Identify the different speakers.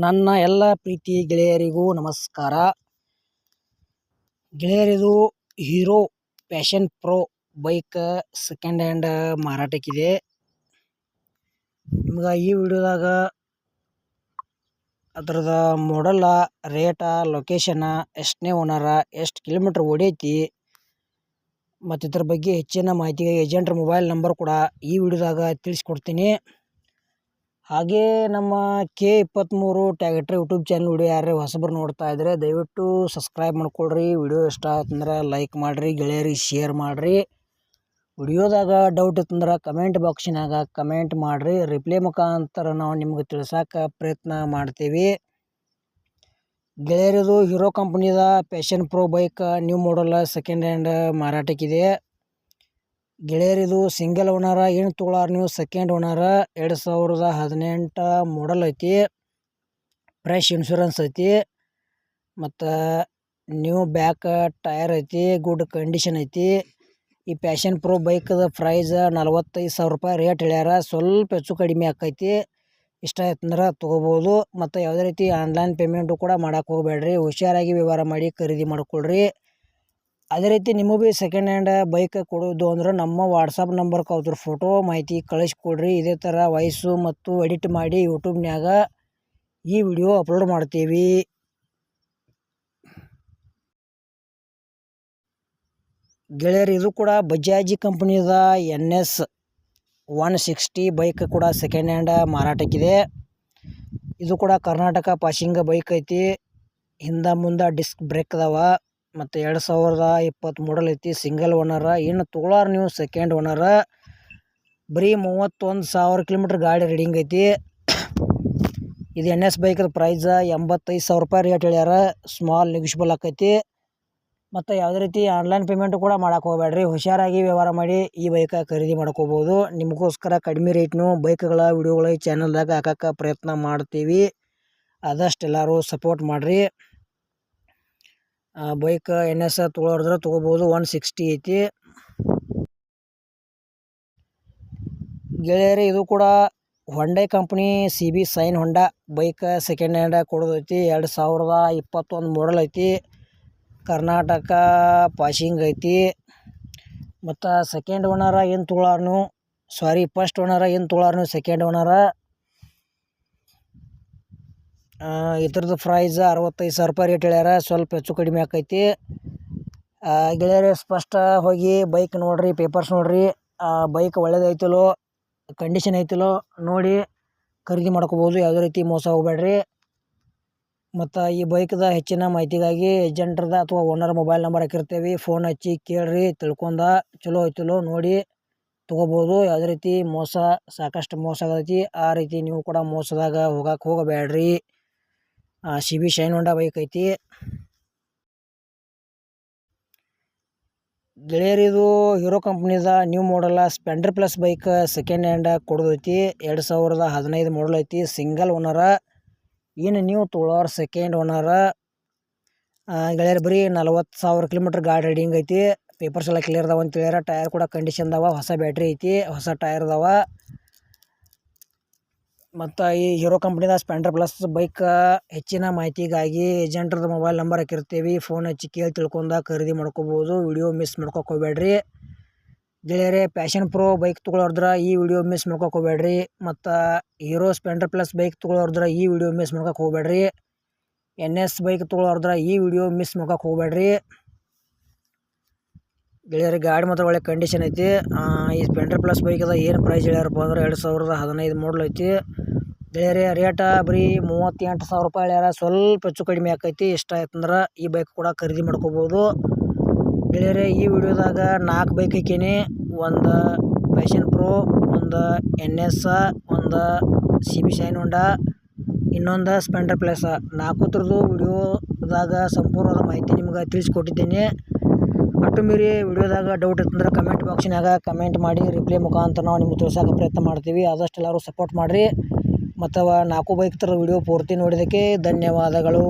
Speaker 1: ನನ್ನ ಎಲ್ಲ ಪ್ರೀತಿ ಗೆಳೆಯರಿಗೂ ನಮಸ್ಕಾರ. ಗೆಳೆಯರಿದು Hero Passion Pro bike second hand ಮಾರಾಟಕ್ಕಿದೆ. ನಿಮ್ಗೆ ಈ ವಿಡಿಯೋದಾಗ ಅದರದ ಮಾಡಲ, ರೇಟ, ಲೊಕೇಶನ್, ಎಷ್ಟನೇ ಓನರ, ಎಷ್ಟು ಕಿಲೋಮೀಟ್ರ್ ಓಡೈತಿ ಮತ್ತು ಇದ್ರ ಬಗ್ಗೆ ಹೆಚ್ಚಿನ ಮಾಹಿತಿಗೆ ಏಜೆಂಟ್ರ ಮೊಬೈಲ್ ನಂಬರ್ ಕೂಡ ಈ ವಿಡಿಯೋದಾಗ ತಿಳಿಸ್ಕೊಡ್ತೀನಿ. ಹಾಗೇ ನಮ್ಮ K23 ಟ್ಯಾಕ್ಟ್ರಿ ಯೂಟ್ಯೂಬ್ ಚಾನಲ್ ವಿಡಿಯೋ ಯಾರೇ ಹೊಸಬರು ನೋಡ್ತಾ ಇದ್ದರೆ ದಯವಿಟ್ಟು ಸಬ್ಸ್ಕ್ರೈಬ್ ಮಾಡ್ಕೊಳ್ರಿ. ವಿಡಿಯೋ ಇಷ್ಟ ಆಯ್ತಂದ್ರೆ ಲೈಕ್ ಮಾಡಿರಿ, ಗೆಳೆಯರಿಗೆ ಶೇರ್ ಮಾಡಿರಿ. ವಿಡಿಯೋದಾಗ ಡೌಟ್ ಇತ್ತಂದ್ರೆ ಕಮೆಂಟ್ ಬಾಕ್ಸಿನಾಗ ಕಮೆಂಟ್ ಮಾಡಿರಿ. ರಿಪ್ಲೈ ಮುಖಾಂತರ ನಾವು ನಿಮ್ಗೆ ತಿಳ್ಸೋಕೆ ಪ್ರಯತ್ನ ಮಾಡ್ತೀವಿ. ಗೆಳೆಯರದು ಹೀರೋ ಕಂಪ್ನಿದ Passion Pro bike new model second hand ಮಾರಾಟಕ್ಕಿದೆ. ಗೆಳೆಯರಿದು ಸಿಂಗಲ್ ಓನರ, ಏನು ತೊಗೊಳಾರ ನೀವು ಸೆಕೆಂಡ್ ಓನರ, 2018 ಮಾಡಲ್ ಐತಿ. ಫ್ರೆಶ್ ಇನ್ಶೂರೆನ್ಸ್ ಐತಿ ಮತ್ತು ನ್ಯೂ ಬ್ಯಾಕ್ ಟೈರ್ ಐತಿ, ಗುಡ್ ಕಂಡೀಷನ್ ಐತಿ. ಈ ಪ್ಯಾಷನ್ ಪ್ರೋ ಬೈಕದ ಪ್ರೈಸ್ 45,000 ರೂಪಾಯಿ ರೇಟ್ ಹೇಳ್ಯಾರ. ಸ್ವಲ್ಪ ಹೆಚ್ಚು ಕಡಿಮೆ ಆಕೈತಿ. ಇಷ್ಟ ಆಯ್ತಂದ್ರೆ ತೊಗೋಬೋದು. ಮತ್ತು ಯಾವುದೇ ರೀತಿ ಆನ್ಲೈನ್ ಪೇಮೆಂಟು ಕೂಡ ಮಾಡೋಕೆ ಹೋಗಬೇಡ್ರಿ. ಹುಷಾರಾಗಿ ವ್ಯವಹಾರ ಮಾಡಿ ಖರೀದಿ ಮಾಡ್ಕೊಳ್ರಿ. ಅದೇ ರೀತಿ ನಿಮಗೂ ಭೀ ಸೆಕೆಂಡ್ ಹ್ಯಾಂಡ್ ಬೈಕ್ ಕೊಡೋದು ಅಂದ್ರೆ ನಮ್ಮ ವಾಟ್ಸಪ್ ನಂಬರ್ಗೆ ಅದ್ರ ಫೋಟೋ ಮಾಹಿತಿ ಕಳಿಸ್ಕೊಡ್ರಿ. ಇದೇ ಥರ ವಾಯ್ಸು ಮತ್ತು ಎಡಿಟ್ ಮಾಡಿ ಯೂಟ್ಯೂಬ್ನ್ಯಾಗ ಈ ವಿಡಿಯೋ ಅಪ್ಲೋಡ್ ಮಾಡ್ತೀವಿ. ಗೆಳೆಯರು ಇದು ಕೂಡ ಬಜಾಜ್ ಕಂಪ್ನಿದ NS 160 ಬೈಕ್ ಕೂಡ ಸೆಕೆಂಡ್ ಹ್ಯಾಂಡ್ ಮಾರಾಟಕ್ಕಿದೆ. ಇದು ಕೂಡ ಕರ್ನಾಟಕ ಪಾಸಿಂಗ್ ಬೈಕ್ ಐತಿ. ಹಿಂದೆ ಮುಂದೆ ಡಿಸ್ಕ್ ಬ್ರೇಕ್ ಅದಾವ ಮತ್ತು 2020 ಮಾಡಲ್ ಐತಿ. ಸಿಂಗಲ್ ಓನರ, ಇನ್ನು ತೊಗೊಳಾರ ನೀವು ಸೆಕೆಂಡ್ ಓನರ. ಬರೀ 31,000 ಕಿಲೋಮೀಟ್ರ್ ಗಾಡಿ ರೀಡಿಂಗ್ ಐತಿ. ಇದು NS ಬೈಕದ ಪ್ರೈಸ್ 85,000 ರೂಪಾಯಿ ರೇಟ್ ಹೇಳ್ಯಾರ. ಸ್ಮಾಲ್ ನೆಗೋಷಿಯಬಲ್ ಆಕೈತಿ. ಮತ್ತು ಯಾವುದೇ ರೀತಿ ಆನ್ಲೈನ್ ಪೇಮೆಂಟು ಕೂಡ ಮಾಡೋಕೆ ಹೋಗಬೇಡ್ರಿ. ಹುಷಾರಾಗಿ ವ್ಯವಹಾರ ಮಾಡಿ ಈ ಬೈಕ ಖರೀದಿ ಮಾಡ್ಕೋಬೋದು. ನಿಮಗೋಸ್ಕರ ಕಡಿಮೆ ರೇಟ್ನು ಬೈಕ್ಗಳ ವಿಡಿಯೋಗಳ ಈ ಚಾನಲ್ದಾಗ ಹಾಕೋಕ್ಕೆ ಪ್ರಯತ್ನ ಮಾಡ್ತೀವಿ. ಆದಷ್ಟು ಎಲ್ಲರೂ ಸಪೋರ್ಟ್ ಮಾಡಿರಿ. ಬೈಕ್ NS ತೊಗೊಳೋದ್ರೆ ತೊಗೋಬೋದು. 160 ಐತಿ. ಗೆಳೆಯರಿ ಇದು ಕೂಡ Hyundai company CB shine Honda bike second hand ಕೊಡೋದೈತಿ. 2021 ಮಾಡಲ್ ಐತಿ. ಕರ್ನಾಟಕ ಪಾಸಿಂಗ್ ಐತಿ. ಮತ್ತು ಸೆಕೆಂಡ್ ಓನರ ಏನು ತೊಗೊಳಾರ ನೀವು ಫಸ್ಟ್ ಓನರ ಏನು ತೊಗೊಳಾರ ನೀವು ಸೆಕೆಂಡ್ ಓನರ. ಇದ್ರದ್ದು ಪ್ರೈಸ್ 65,000 ರೂಪಾಯಿ ರೇಟ್ ಹೇಳ್ಯಾರ. ಸ್ವಲ್ಪ ಹೆಚ್ಚು ಕಡಿಮೆ ಆಕೈತಿ. ಗೆಳೆಯರೇ ಸ್ಪಷ್ಟ ಹೋಗಿ ಬೈಕ್ ನೋಡಿರಿ, ಪೇಪರ್ಸ್ ನೋಡಿರಿ. ಬೈಕ್ ಒಳ್ಳೇದೈತಲೋ, ಕಂಡೀಷನ್ ಐತಲೋ ನೋಡಿ ಖರೀದಿ ಮಾಡ್ಕೋಬೋದು. ಯಾವುದೇ ರೀತಿ ಮೋಸ ಹೋಗಬೇಡ್ರಿ. ಮತ್ತು ಈ ಬೈಕ್ದ ಹೆಚ್ಚಿನ ಮಾಹಿತಿಗಾಗಿ ಏಜೆಂಟ್ರದ ಅಥವಾ ಓನರ್ ಮೊಬೈಲ್ ನಂಬರ್ ಹಾಕಿರ್ತೀವಿ. ಫೋನ್ ಹಚ್ಚಿ ಕೇಳ್ರಿ, ತಿಳ್ಕೊಂಡ ಚಲೋ ಐತಲೋ ನೋಡಿ ತೊಗೋಬೋದು. ಯಾವುದೇ ರೀತಿ ಮೋಸ, ಸಾಕಷ್ಟು ಮೋಸ ಆಗೈತಿ. ಆ ರೀತಿ ನೀವು ಕೂಡ ಮೋಸದಾಗ ಹೋಗಕ್ಕೆ ಹೋಗಬೇಡ್ರಿ. CB ಶೈನ್ ಹೊಂಡಾ ಬೈಕ್ ಐತಿ. ಗೆಳೆಯರಿದು ಹೀರೋ ಕಂಪ್ನಿದ new model Splendor Plus bike second hand ಕೊಡೋದೈತಿ. 2015 ಮಾಡಲ್ ಐತಿ. ಸಿಂಗಲ್ ಓನರ, ಏನು ನೀವು ತೊಗೊಳೋರು ಸೆಕೆಂಡ್ ಓನರ. ಗೆಳೆಯರು ಬರೀ 40,000 ಕಿಲೋಮೀಟ್ರ್ ಗಾಡಿ ರೈಡಿಂಗ್ ಐತಿ. ಪೇಪರ್ಸ್ ಎಲ್ಲ ಕ್ಲಿಯರ್ ಅದಾವ ಅಂತ ಹೇಳ್ಯಾರ. ಟೈರ್ ಕೂಡ ಕಂಡೀಷನ್ ಅದಾವ. ಹೊಸ ಬ್ಯಾಟ್ರಿ ಐತಿ, ಹೊಸ ಟೈರ್ ಅದಾವ. ಮತ್ತು ಈ ಹೀರೋ ಕಂಪ್ನಿದ ಸ್ಪೆಂಡರ್ ಪ್ಲಸ್ ಬೈಕ್ ಹೆಚ್ಚಿನ ಮಾಹಿತಿಗಾಗಿ ಏಜೆಂಟ್ರದ್ದು ಮೊಬೈಲ್ ನಂಬರ್ ಹಾಕಿರ್ತೀವಿ. ಫೋನ್ ಹಚ್ಚಿ ಕೇಳಿ ತಿಳ್ಕೊಂಡ ಖರೀದಿ ಮಾಡ್ಕೋಬೋದು. ವಿಡಿಯೋ ಮಿಸ್ ಮಾಡ್ಕೋಕೆ ಹೋಗಬೇಡ್ರಿ. ಗೆಳೆಯರೇ ಪ್ಯಾಷನ್ ಪ್ರೋ ಬೈಕ್ ತೊಗೊಳೋದ್ರ ಈ ವಿಡಿಯೋ ಮಿಸ್ ಮಾಡ್ಕೋಕೆ ಹೋಗಬೇಡ್ರಿ. ಮತ್ತು ಹೀರೋ ಸ್ಪೆಂಡರ್ ಪ್ಲಸ್ ಬೈಕ್ ತೊಗೊಳೋದ್ರ ಈ ವಿಡಿಯೋ ಮಿಸ್ ಮಾಡ್ಕೋಕೆ ಹೋಗಬೇಡ್ರಿ. NS ಬೈಕ್ ತೊಗೊಳೋದ್ರ ಈ ವಿಡಿಯೋ ಮಿಸ್ ಮಾಡ್ಕೋಕೆ ಹೋಗಬೇಡ್ರಿ. ಗೆಳೆಯರಿಗೆ ಗಾಡಿ ಮಾತ್ರ ಒಳ್ಳೆ ಕಂಡೀಷನ್ ಐತಿ. ಈ ಸ್ಪೆಂಡರ್ ಪ್ಲಸ್ ಬೈಕದ ಏನು ಪ್ರೈಸ್ ಹೇಳ್ಯಾರಪ್ಪ ಅಂದ್ರೆ 2015 ಮಾಡಲ್ ಐತಿ. ಗೆಳೆಯರೇ ರೇಟ ಬರೀ 38,000 ರೂಪಾಯಿ ಹೇಳ್ಯಾರ. ಸ್ವಲ್ಪ ಹೆಚ್ಚು ಕಡಿಮೆ ಆಕೈತಿ. ಇಷ್ಟ ಆಯ್ತಂದ್ರೆ ಈ ಬೈಕ್ ಕೂಡ ಖರೀದಿ ಮಾಡ್ಕೋಬೋದು. ಗೆಳೆಯರೇ ಈ ವಿಡಿಯೋದಾಗ 4 ಬೈಕ್ ಹಾಕೀನಿ. ಒಂದು ಪ್ಯಾಷನ್ ಪ್ರೋ, ಒಂದು NS, ಒಂದು CB ಶೈನ್ ಹೊಂಡಾ, ಇನ್ನೊಂದು ಸ್ಪೆಂಡರ್ ಪ್ಲಸ್. 4 ಥರದ್ದು ವಿಡಿಯೋದಾಗ ಸಂಪೂರ್ಣವಾದ ಮಾಹಿತಿ ನಿಮ್ಗೆ ತಿಳಿಸ್ಕೊಟ್ಟಿದ್ದೇನೆ. ಅಟ್ಟು ಮೀರಿ ವಿಡಿಯೋದಾಗ ಡೌಟ್ ಇತ್ತಂದ್ರೆ ಕಮೆಂಟ್ ಬಾಕ್ಸಿನಾಗ ಕಮೆಂಟ್ ಮಾಡಿ. ರಿಪ್ಲೈ ಮುಖಾಂತರ ನಾವು ನಿಮ್ಗೆ ತಿಳಿಸೋಕೆ ಪ್ರಯತ್ನ ಮಾಡ್ತೀವಿ. ಆದಷ್ಟು ಎಲ್ಲರೂ ಸಪೋರ್ಟ್ ಮಾಡಿರಿ. ಮತ್ತು 4 ಬೈಕ್ ಥರ ವಿಡಿಯೋ ಪೂರ್ತಿ ನೋಡಿದ್ದಕ್ಕೆ ಧನ್ಯವಾದಗಳು.